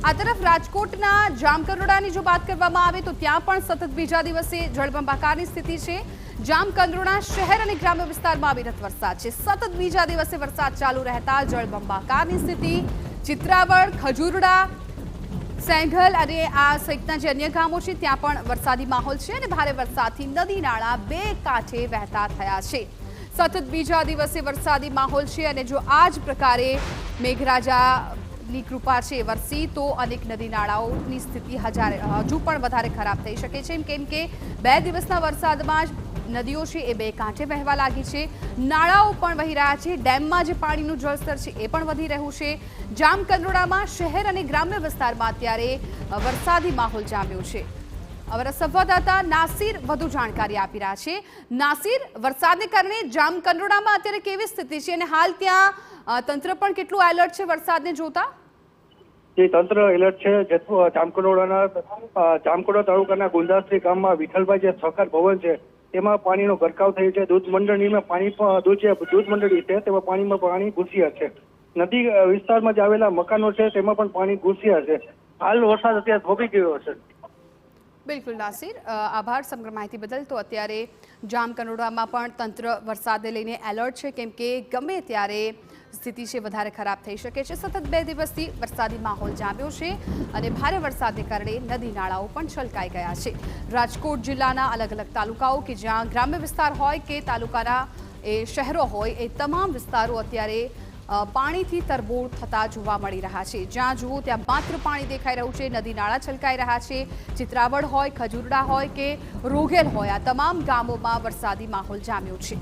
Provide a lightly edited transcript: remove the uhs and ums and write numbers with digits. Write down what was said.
આ તરફ રાજકોટના જામકંડોળાની જો વાત કરવામાં આવે તો ત્યાં પણ સતત બીજા દિવસે જળબંબાકારની સ્થિતિ છે। જામકંડોળા શહેર અને ગ્રામ્ય વિસ્તારમાં અવિરત વરસાદ છે। સતત બીજા દિવસે વરસાદ ચાલુ રહેતા જળબંબાકારની સ્થિતિ। ચિત્રાવડ, ખજુરડા, સેંઘલ અને આ સહિતના જે અન્ય ગામો છે ત્યાં પણ વરસાદી માહોલ છે અને ભારે વરસાદથી નદી નાળા બે કાંઠે વહેતા થયા છે। સતત બીજા દિવસે વરસાદી માહોલ છે અને જો આ જ પ્રકારે મેઘરાજાની કૃપા છે વરસી તો અનેક નદી નાળાઓની સ્થિતિ હજુ પણ વધારે ખરાબ થઈ શકે છે, કેમ કે 2 દિવસના વરસાદમાં જ નદીઓ છે એ બે કાંઠે વહેવા લાગી છે। નાળાઓ પણ વહી રહ્યા છે। ડેમમાં જે પાણીનું જળસ્તર છે એ પણ વધી રહ્યું છે। જામકંડોળામાં શહેર અને ગ્રામ્ય વિસ્તારમાં અત્યારે વરસાદી માહોલ જામ્યો છે। અમારા સંવાદદાતા નાસિર વધુ જાણકારી આપી રહ્યા છે। નાસિર, વરસાદને કારણે જામકંડોળામાં અત્યારે કેવી સ્થિતિ છે અને હાલ ત્યાં તંત્ર પણ કેટલું એલર્ટ છે વરસાદને જોતા? જે તંત્ર એલર્ટ છે જામકંડોળા તાલુકાના ગુંદાશ્રી ગામમાં વિઠ્ઠલભાઈ જે સહકાર ભવન છે તેમાં પાણીનો ગરકાવ થયો છે। દૂધ મંડળીમાં દૂધ મંડળી છે તેમાં પાણી ઘૂસ્યા છે। નદી વિસ્તારમાં જે આવેલા મકાનો છે તેમાં પણ પાણી ઘૂસ્યા છે। હાલ વરસાદ અત્યારે થોભી ગયો છે। બિલકુલ નાસિર, આભાર સમગ્ર માહિતી બદલ। તો અત્યારે જામકંડોળામાં પણ તંત્ર વરસાદને લઈને એલર્ટ છે, કેમ કે ગમે ત્યારે સ્થિતિ છે વધારે ખરાબ થઈ શકે છે। સતત 2 દિવસથી વરસાદી માહોલ જામ્યો છે અને ભારે વરસાદને કારણે નદી નાળાઓ પણ છલકાઈ ગયા છે। રાજકોટ જિલ્લાના અલગ અલગ તાલુકાઓ કે જ્યાં ગ્રામ્ય વિસ્તાર હોય કે તાલુકાના એ શહેરો હોય એ તમામ વિસ્તારો અત્યારે પાણીથી તરબોળ થતા જોવા મળી રહ્યા છે। જ્યાં જુઓ ત્યાં માત્ર પાણી દેખાઈ રહ્યું છે, નદી નાળા છલકાઈ રહ્યા છે। ચિત્રાવડ હોય, ખજુરડા હોય કે રોઘેલ હોય, આ તમામ ગામોમાં વરસાદી માહોલ જામ્યો છે।